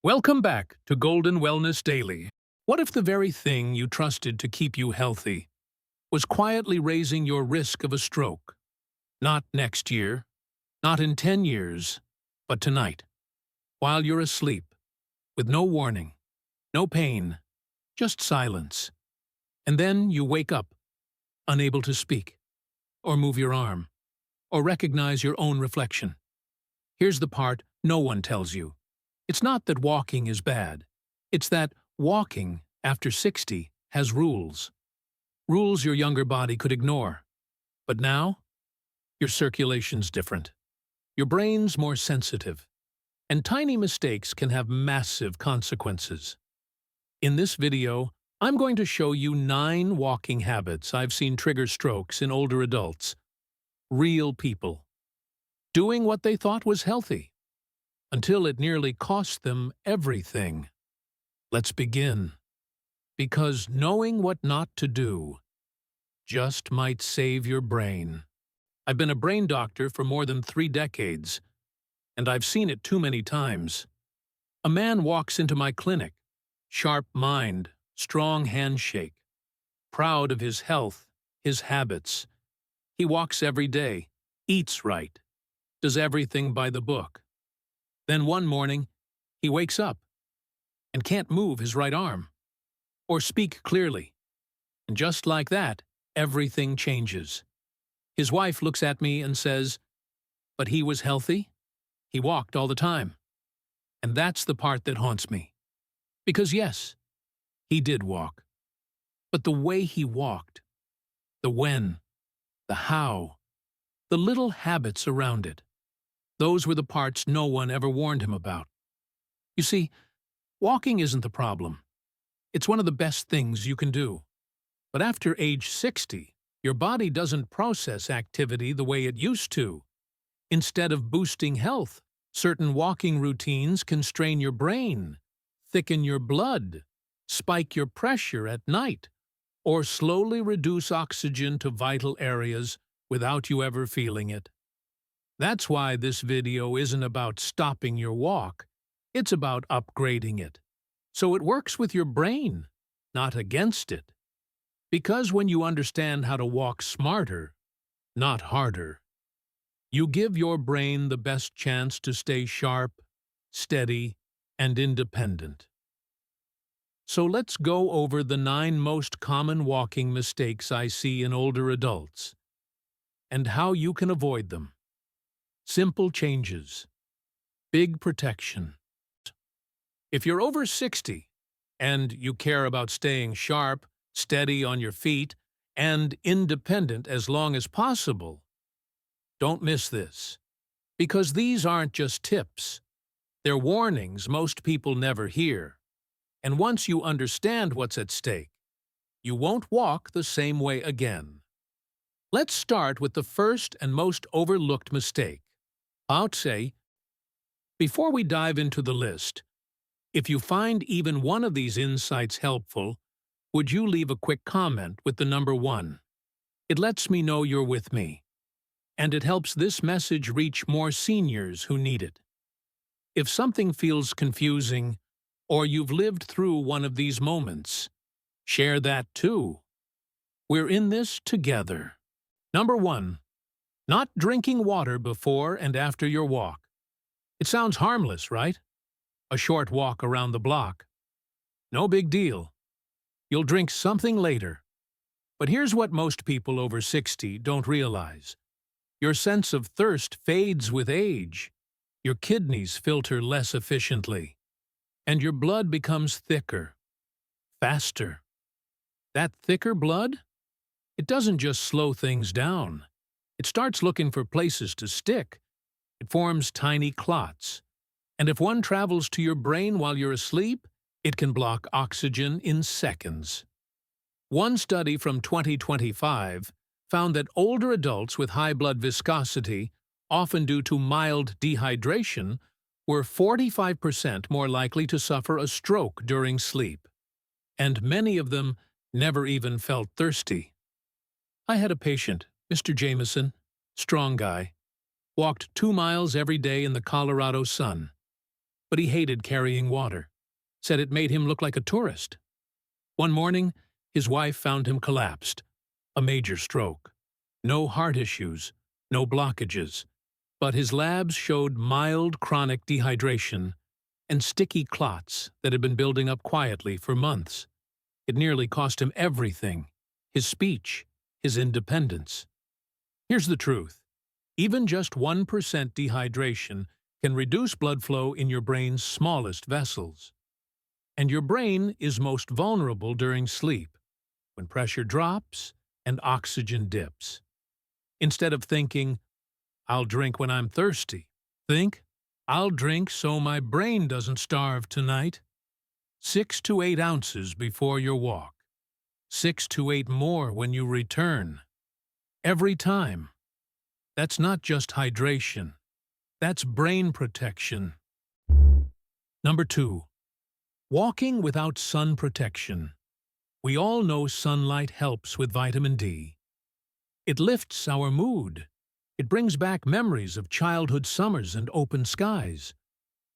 Welcome back to Golden Wellness Daily. What if the very thing you trusted to keep you healthy was quietly raising your risk of a stroke? Not next year, not in 10 years, but tonight, while you're asleep, with no warning, no pain, just silence. And then you wake up, unable to speak, or move your arm, or recognize your own reflection. Here's the part no one tells you. It's not that walking is bad. It's that walking, after 60, has rules. Rules your younger body could ignore. But now, your circulation's different. Your brain's more sensitive. And tiny mistakes can have massive consequences. In this video, I'm going to show you 9 walking habits I've seen trigger strokes in older adults. Real people. Doing what they thought was healthy, until it nearly cost them everything. Let's begin. Because knowing what not to do just might save your brain. I've been a brain doctor for more than 3 decades, and I've seen it too many times. A man walks into my clinic, sharp mind, strong handshake, proud of his health, his habits. He walks every day, eats right, does everything by the book. Then one morning, he wakes up and can't move his right arm or speak clearly. And just like that, everything changes. His wife looks at me and says, "But he was healthy? He walked all the time." And that's the part that haunts me. Because yes, he did walk. But the way he walked, the when, the how, the little habits around it, those were the parts no one ever warned him about. You see, walking isn't the problem. It's one of the best things you can do. But after age 60, your body doesn't process activity the way it used to. Instead of boosting health, certain walking routines can strain your brain, thicken your blood, spike your pressure at night, or slowly reduce oxygen to vital areas without you ever feeling it. That's why this video isn't about stopping your walk. It's about upgrading it. So it works with your brain, not against it. Because when you understand how to walk smarter, not harder, you give your brain the best chance to stay sharp, steady, and independent. So let's go over the 9 most common walking mistakes I see in older adults, and how you can avoid them. Simple changes. Big protection. If you're over 60 and you care about staying sharp, steady on your feet, and independent as long as possible, don't miss this. Because these aren't just tips. They're warnings most people never hear. And once you understand what's at stake, you won't walk the same way again. Let's start with the first and most overlooked mistake. I'd say, before we dive into the list, if you find even one of these insights helpful, would you leave a quick comment with the number 1? It lets me know you're with me, and it helps this message reach more seniors who need it. If something feels confusing, or you've lived through one of these moments, share that too. We're in this together. Number 1. Not drinking water before and after your walk. It sounds harmless, right? A short walk around the block. No big deal. You'll drink something later. But here's what most people over 60 don't realize. Your sense of thirst fades with age. Your kidneys filter less efficiently. And your blood becomes thicker, faster. That thicker blood? It doesn't just slow things down. It starts looking for places to stick. It forms tiny clots. And if one travels to your brain while you're asleep, it can block oxygen in seconds. One study from 2025 found that older adults with high blood viscosity, often due to mild dehydration, were 45% more likely to suffer a stroke during sleep. And many of them never even felt thirsty. I had a patient, Mr. Jameson, strong guy, walked 2 miles every day in the Colorado sun. but he hated carrying water, said it made him look like a tourist. One morning, his wife found him collapsed, a major stroke. No heart issues, no blockages, but his labs showed mild chronic dehydration and sticky clots that had been building up quietly for months. It nearly cost him everything, his speech, his independence. Here's the truth. Even just 1% dehydration can reduce blood flow in your brain's smallest vessels. And your brain is most vulnerable during sleep, when pressure drops and oxygen dips. Instead of thinking, "I'll drink when I'm thirsty," think, "I'll drink so my brain doesn't starve tonight." 6 to 8 ounces before your walk. 6 to 8 more when you return. Every time. That's not just hydration. That's brain protection. Number 2. Walking without sun protection. We all know sunlight helps with vitamin D. It lifts our mood. It brings back memories of childhood summers and open skies.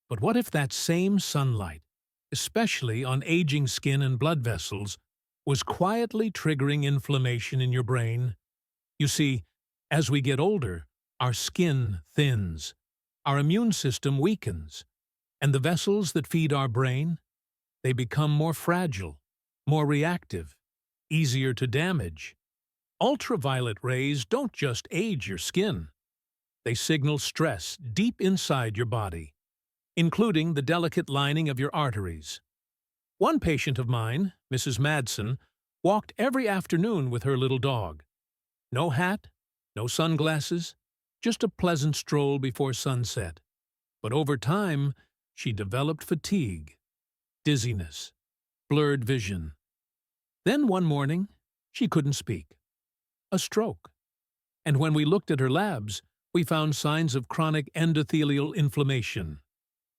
But what if that same sunlight, especially on aging skin and blood vessels, was quietly triggering inflammation in your brain? You see, as we get older, our skin thins, our immune system weakens, and the vessels that feed our brain, they become more fragile, more reactive, easier to damage. Ultraviolet rays don't just age your skin. They signal stress deep inside your body, including the delicate lining of your arteries. One patient of mine, Mrs. Madsen, walked every afternoon with her little dog. No hat, no sunglasses, just a pleasant stroll before sunset. But over time, she developed fatigue, dizziness, blurred vision. Then one morning, she couldn't speak. A stroke. And when we looked at her labs, we found signs of chronic endothelial inflammation,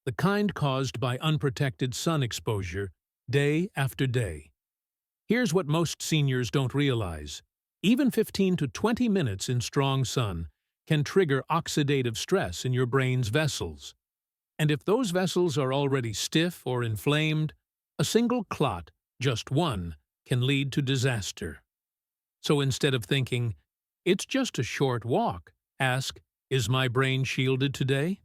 the kind caused by unprotected sun exposure day after day. Here's what most seniors don't realize. Even 15 to 20 minutes in strong sun can trigger oxidative stress in your brain's vessels. And if those vessels are already stiff or inflamed, a single clot, just one, can lead to disaster. So instead of thinking, "It's just a short walk," ask, "Is my brain shielded today?"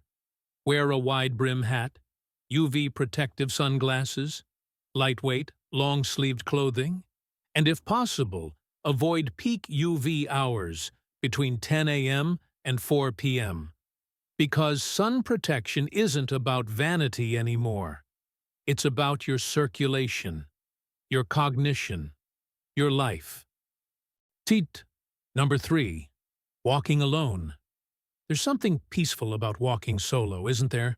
Wear a wide-brim hat, UV protective sunglasses, lightweight, long-sleeved clothing, and if possible, avoid peak UV hours between 10 a.m. and 4 p.m. Because sun protection isn't about vanity anymore. It's about your circulation, your cognition, your life. Number 3. Walking alone. There's something peaceful about walking solo, isn't there?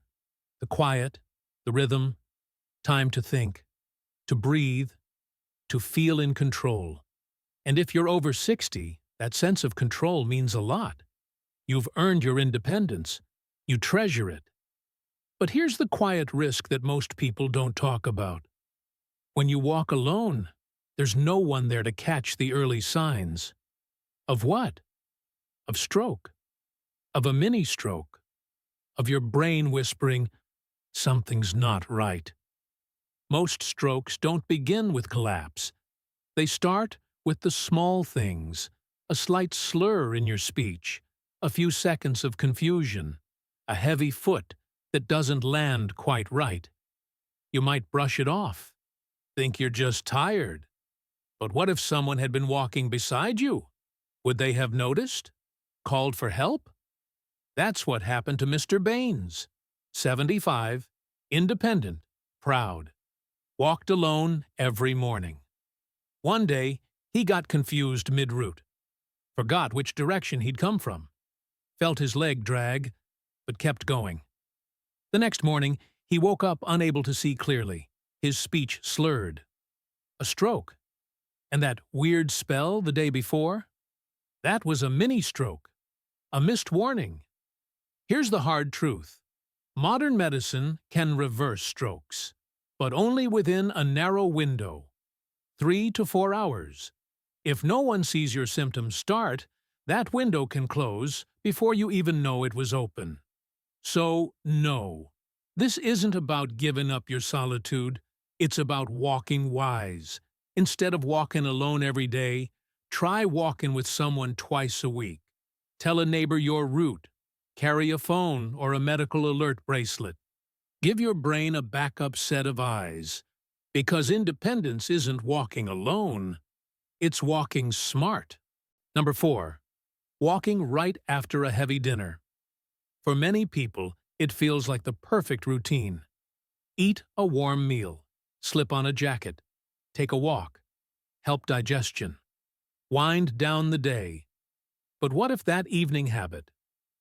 The quiet, the rhythm, time to think, to breathe, to feel in control. And if you're over 60, that sense of control means a lot. You've earned your independence. You treasure it. But here's the quiet risk that most people don't talk about. When you walk alone, there's no one there to catch the early signs. Of what? Of stroke. Of a mini-stroke. Of your brain whispering, "Something's not right." Most strokes don't begin with collapse. They start with the small things, a slight slur in your speech, a few seconds of confusion, a heavy foot that doesn't land quite right. You might brush it off, think you're just tired. But what if someone had been walking beside you? Would they have noticed? Called for help? That's what happened to Mr. Baines. 75, independent, proud. Walked alone every morning. One day, he got confused mid-route. Forgot which direction he'd come from. Felt his leg drag, but kept going. The next morning, he woke up unable to see clearly, his speech slurred. A stroke. And that weird spell the day before? That was a mini-stroke, a missed warning. Here's the hard truth. Modern medicine can reverse strokes, but only within a narrow window, 3 to 4 hours. If no one sees your symptoms start, that window can close before you even know it was open. So, no, This isn't about giving up your solitude. It's about walking wise. Instead of walking alone every day, try walking with someone twice a week. Tell a neighbor your route. Carry a phone or a medical alert bracelet. Give your brain a backup set of eyes. Because independence isn't walking alone. It's walking smart. Number 4. Walking right after a heavy dinner. For many people, it feels like the perfect routine. Eat a warm meal, slip on a jacket, take a walk, help digestion, wind down the day. But what if that evening habit,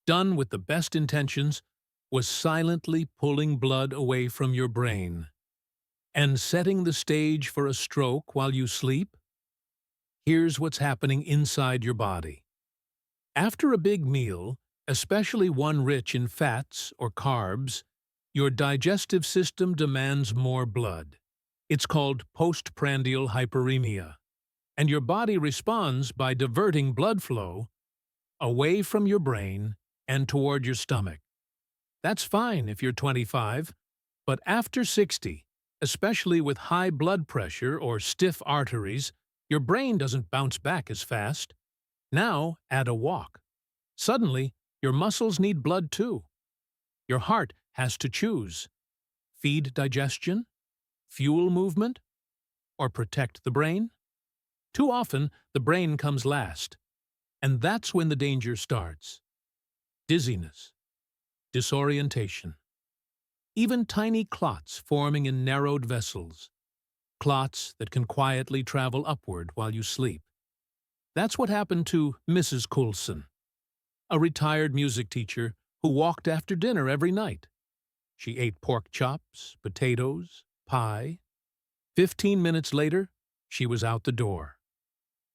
done with the best intentions, was silently pulling blood away from your brain and setting the stage for a stroke while you sleep? Here's what's happening inside your body. After a big meal, especially one rich in fats or carbs, your digestive system demands more blood. It's called postprandial hyperemia, and your body responds by diverting blood flow away from your brain and toward your stomach. That's fine if you're 25, but after 60, especially with high blood pressure or stiff arteries, your brain doesn't bounce back as fast. Now add a walk. Suddenly, your muscles need blood too. Your heart has to choose: feed digestion, fuel movement, or protect the brain. Too often, the brain comes last, and that's when the danger starts. Dizziness, disorientation, even tiny clots forming in narrowed vessels, clots that can quietly travel upward while you sleep. That's what happened to Mrs. Coulson, a retired music teacher who walked after dinner every night. She ate pork chops, potatoes, pie. 15 minutes later, she was out the door.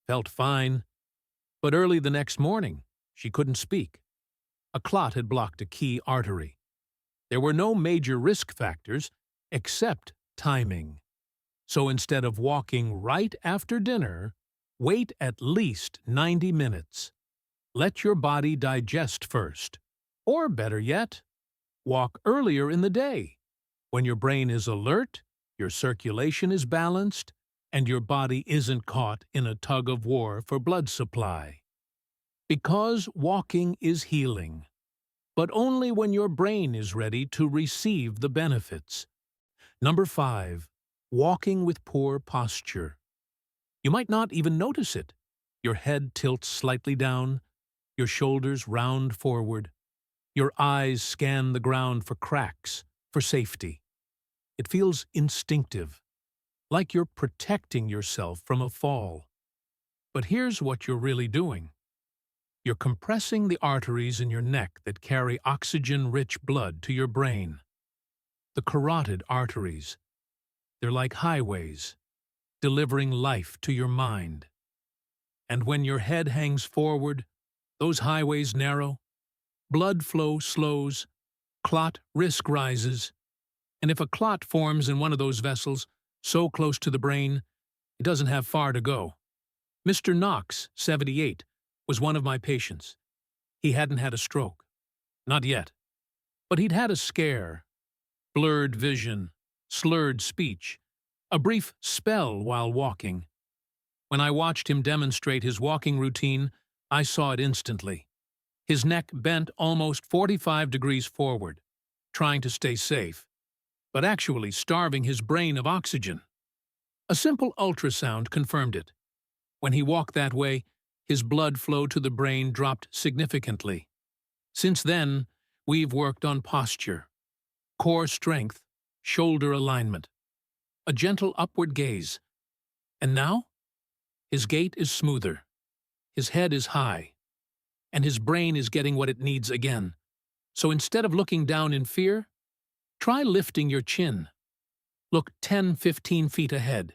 Felt fine, but early the next morning, she couldn't speak. A clot had blocked a key artery. There were no major risk factors except timing. So instead of walking right after dinner, wait at least 90 minutes. Let your body digest first. Or better yet, walk earlier in the day, when your brain is alert, your circulation is balanced, and your body isn't caught in a tug of war for blood supply. Because walking is healing, but only when your brain is ready to receive the benefits. Number 5. Walking with poor posture. You might not even notice it. Your head tilts slightly down, your shoulders round forward. Your eyes scan the ground for cracks, for safety. It feels instinctive, like you're protecting yourself from a fall. But here's what you're really doing. You're compressing the arteries in your neck that carry oxygen-rich blood to your brain. The carotid arteries. They're like highways, delivering life to your mind. And when your head hangs forward, those highways narrow, blood flow slows, clot risk rises, and if a clot forms in one of those vessels so close to the brain, it doesn't have far to go. Mr. Knox, 78, was one of my patients. He hadn't had a stroke. Not yet. But he'd had a scare, blurred vision, slurred speech, a brief spell while walking. When I watched him demonstrate his walking routine, I saw it instantly. His neck bent almost 45 degrees forward, trying to stay safe, but actually starving his brain of oxygen. A simple ultrasound confirmed it. When he walked that way, his blood flow to the brain dropped significantly. Since then, we've worked on posture, core strength, shoulder alignment, a gentle upward gaze. And now, his gait is smoother, his head is high, and his brain is getting what it needs again. So instead of looking down in fear, try lifting your chin. Look 10-15 feet ahead.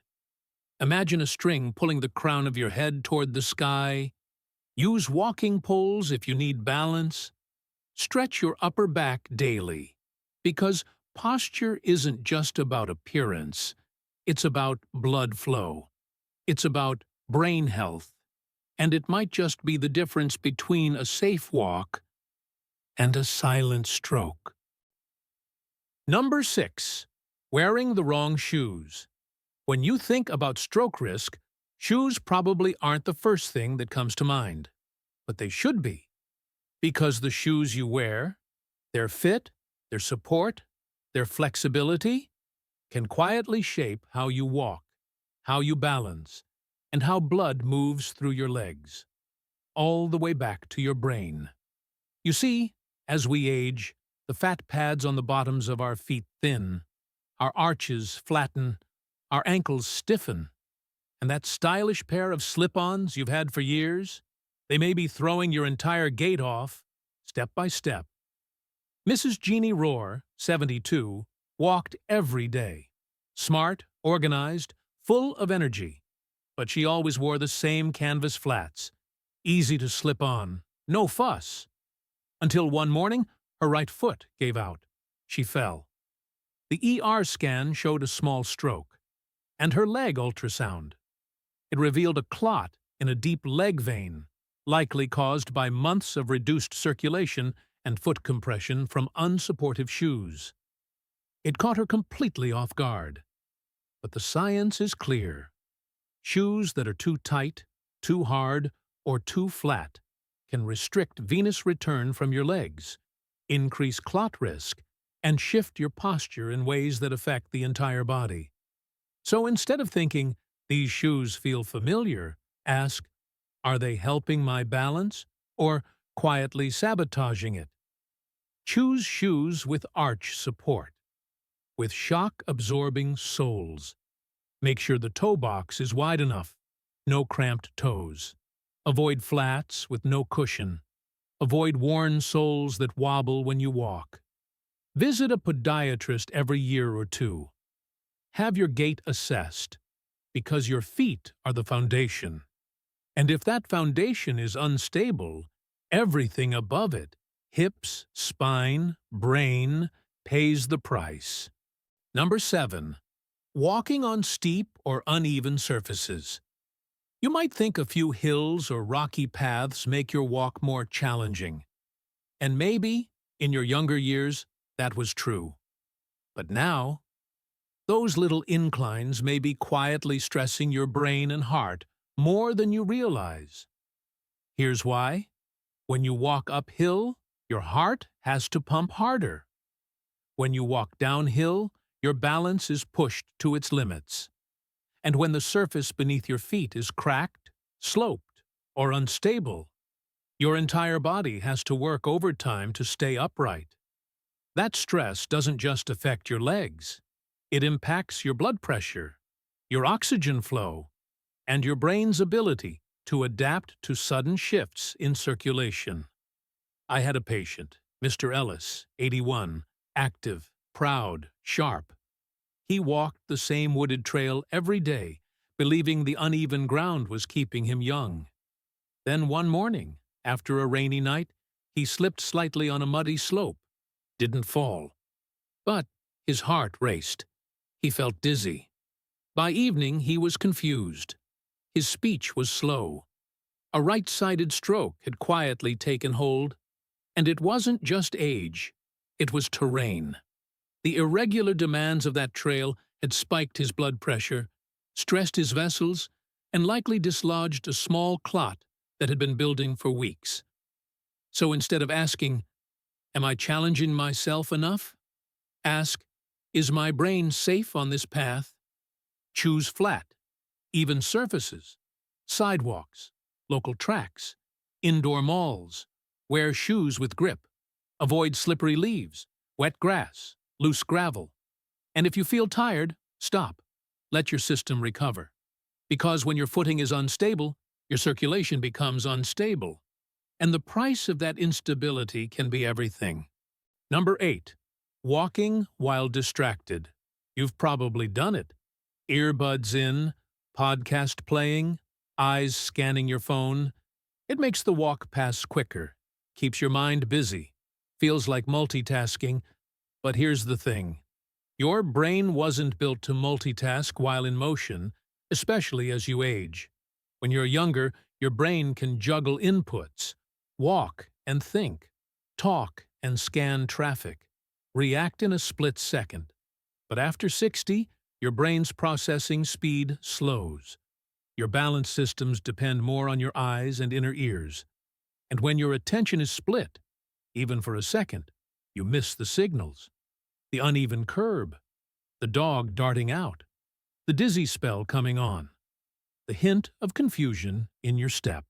Imagine a string pulling the crown of your head toward the sky. Use walking poles if you need balance. Stretch your upper back daily, because posture isn't just about appearance. It's about blood flow. It's about brain health. And it might just be the difference between a safe walk and a silent stroke. Number 6. Wearing the wrong shoes. When you think about stroke risk, shoes probably aren't the first thing that comes to mind. But they should be, because the shoes you wear, their fit, their support, their flexibility, can quietly shape how you walk, how you balance, and how blood moves through your legs, all the way back to your brain. You see, as we age, the fat pads on the bottoms of our feet thin, our arches flatten, our ankles stiffen, and that stylish pair of slip-ons you've had for years, they may be throwing your entire gait off, step by step. Mrs. Jeannie Rohr, 72, walked every day. Smart, organized, full of energy. But she always wore the same canvas flats. Easy to slip on, no fuss. Until one morning, her right foot gave out. She fell. The ER scan showed a small stroke, and her leg ultrasound. It revealed a clot in a deep leg vein, likely caused by months of reduced circulation and foot compression from unsupportive shoes. It caught her completely off guard. But the science is clear. Shoes that are too tight, too hard, or too flat can restrict venous return from your legs, increase clot risk, and shift your posture in ways that affect the entire body. So instead of thinking, "These shoes feel familiar," ask, "Are they helping my balance or quietly sabotaging it?" Choose shoes with arch support, with shock-absorbing soles. Make sure the toe box is wide enough, no cramped toes. Avoid flats with no cushion. Avoid worn soles that wobble when you walk. Visit a podiatrist every year or two. Have your gait assessed, because your feet are the foundation. And if that foundation is unstable, everything above it, hips, spine, brain, pays the price. Number 7. Walking on steep or uneven surfaces. You might think a few hills or rocky paths make your walk more challenging. And maybe, in your younger years, that was true. But now, those little inclines may be quietly stressing your brain and heart more than you realize. Here's why. When you walk uphill, your heart has to pump harder. When you walk downhill, your balance is pushed to its limits. And when the surface beneath your feet is cracked, sloped, or unstable, your entire body has to work overtime to stay upright. That stress doesn't just affect your legs. It impacts your blood pressure, your oxygen flow, and your brain's ability to adapt to sudden shifts in circulation. I had a patient, Mr. Ellis, 81, active, proud, sharp. He walked the same wooded trail every day, believing the uneven ground was keeping him young. Then one morning, after a rainy night, he slipped slightly on a muddy slope. Didn't fall. But his heart raced. He felt dizzy. By evening, he was confused. His speech was slow. A right-sided stroke had quietly taken hold. And it wasn't just age. It was terrain. The irregular demands of that trail had spiked his blood pressure, stressed his vessels, and likely dislodged a small clot that had been building for weeks. So instead of asking, "Am I challenging myself enough?" ask, "Is my brain safe on this path?" Choose flat, even surfaces, sidewalks, local tracks, indoor malls. Wear shoes with grip. Avoid slippery leaves, wet grass, loose gravel. And if you feel tired, stop. Let your system recover. Because when your footing is unstable, your circulation becomes unstable. And the price of that instability can be everything. Number 8. Walking while distracted. You've probably done it. Earbuds in, podcast playing, eyes scanning your phone. It makes the walk pass quicker, keeps your mind busy, feels like multitasking. But here's the thing. Your brain wasn't built to multitask while in motion, especially as you age. When you're younger, your brain can juggle inputs, walk and think, talk and scan traffic, react in a split second. But after 60, your brain's processing speed slows. Your balance systems depend more on your eyes and inner ears. And when your attention is split, even for a second, you miss the signals. The uneven curb, the dog darting out, the dizzy spell coming on, the hint of confusion in your step.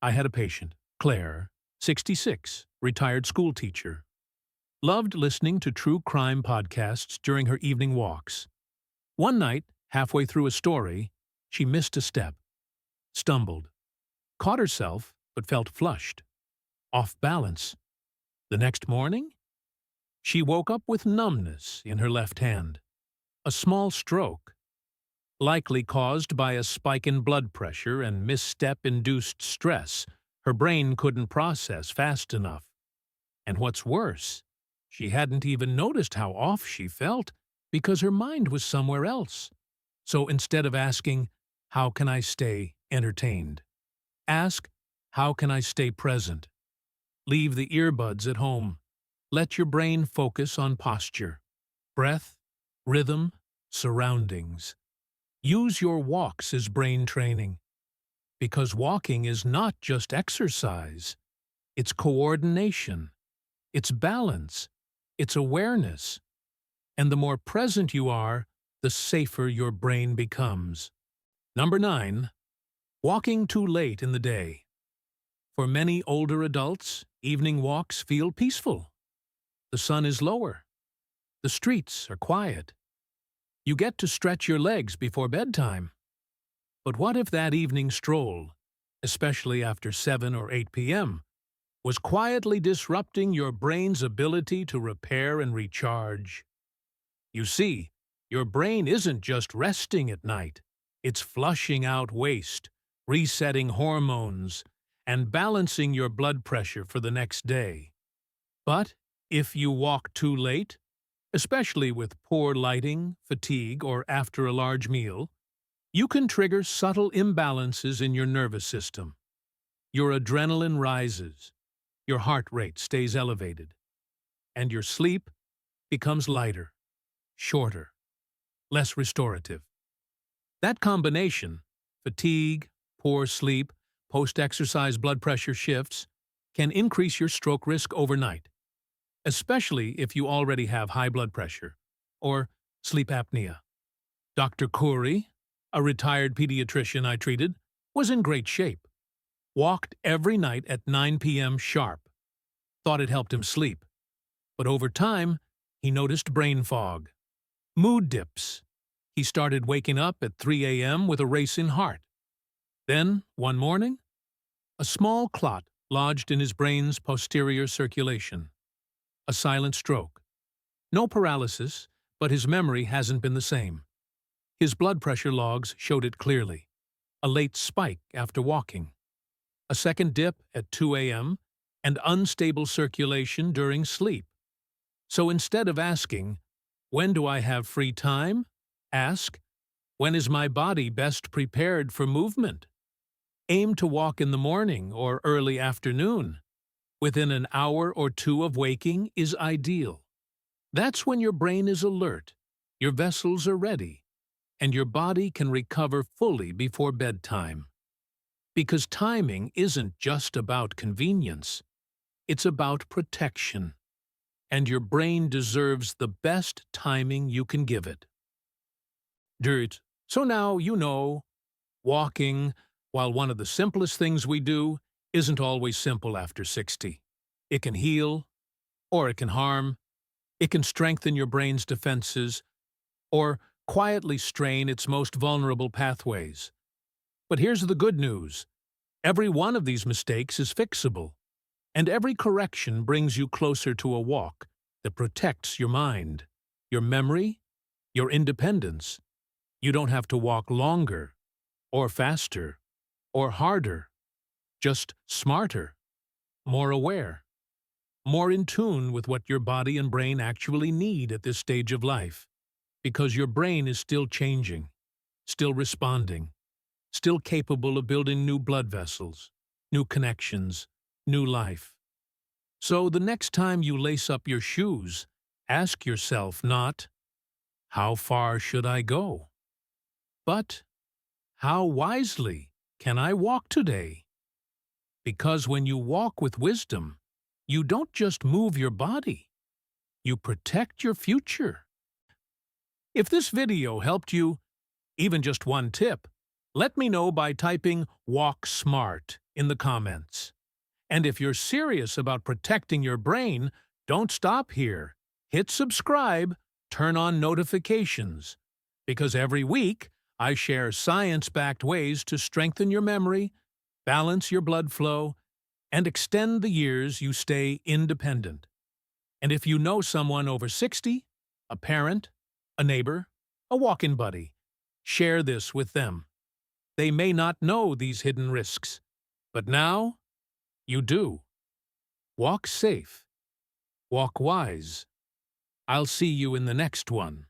I had a patient, Claire, 66, retired school teacher. Loved listening to true crime podcasts during her evening walks. One night, halfway through a story, she missed a step, stumbled, caught herself but felt flushed, off balance. The next morning, she woke up with numbness in her left hand, a small stroke, likely caused by a spike in blood pressure and misstep-induced stress her brain couldn't process fast enough. And what's worse, she hadn't even noticed how off she felt because her mind was somewhere else. So instead of asking, "How can I stay entertained?" ask, "How can I stay present?" Leave the earbuds at home. Let your brain focus on posture, breath, rhythm, surroundings. Use your walks as brain training. Because walking is not just exercise. It's coordination. It's balance. It's awareness. And the more present you are, the safer your brain becomes. Number 9. Walking too late in the day. For many older adults, evening walks feel peaceful. The sun is lower. The streets are quiet. You get to stretch your legs before bedtime. But what if that evening stroll, especially after 7 or 8 p.m., was quietly disrupting your brain's ability to repair and recharge? You see, your brain isn't just resting at night. It's flushing out waste, resetting hormones, and balancing your blood pressure for the next day. But if you walk too late, especially with poor lighting, fatigue, or after a large meal, you can trigger subtle imbalances in your nervous system. Your adrenaline rises, your heart rate stays elevated, and your sleep becomes lighter, shorter, less restorative. That combination, fatigue, poor sleep, post-exercise blood pressure shifts, can increase your stroke risk overnight, especially if you already have high blood pressure or sleep apnea. Dr. Khoury, a retired pediatrician I treated, was in great shape. Walked every night at 9 p.m. sharp. Thought it helped him sleep. But over time, he noticed brain fog, mood dips. He started waking up at 3 a.m. with a racing heart. Then, one morning, a small clot lodged in his brain's posterior circulation. A silent stroke. No paralysis, but his memory hasn't been the same. His blood pressure logs showed it clearly. A late spike after walking. A second dip at 2 a.m. and unstable circulation during sleep. So instead of asking, "When do I have free time?" ask, "When is my body best prepared for movement?" Aim to walk in the morning or early afternoon. Within an hour or two of waking is ideal. That's when your brain is alert, your vessels are ready, and your body can recover fully before bedtime. Because timing isn't just about convenience, it's about protection. And your brain deserves the best timing you can give it. Dirt. So now you know, walking, while one of the simplest things we do, isn't always simple after 60. It can heal, or it can harm. It can strengthen your brain's defenses, or quietly strain its most vulnerable pathways. But here's the good news. Every one of these mistakes is fixable, and every correction brings you closer to a walk that protects your mind, your memory, your independence. You don't have to walk longer, or faster, or harder, just smarter, more aware, more in tune with what your body and brain actually need at this stage of life, because your brain is still changing, still responding, still capable of building new blood vessels, new connections, new life. So the next time you lace up your shoes Ask yourself not, how far should I go? But, how wisely can I walk today? Because when you walk with wisdom, you don't just move your body, you protect your future. If this video helped you, even just one tip, let me know by typing "Walk Smart" in the comments. And if you're serious about protecting your brain, don't stop here. Hit subscribe, turn on notifications, because every week I share science-backed ways to strengthen your memory, balance your blood flow, and extend the years you stay independent. And if you know someone over 60, a parent, a neighbor, a walk-in buddy, share this with them. They may not know these hidden risks, but now you do. Walk safe. Walk wise. I'll see you in the next one.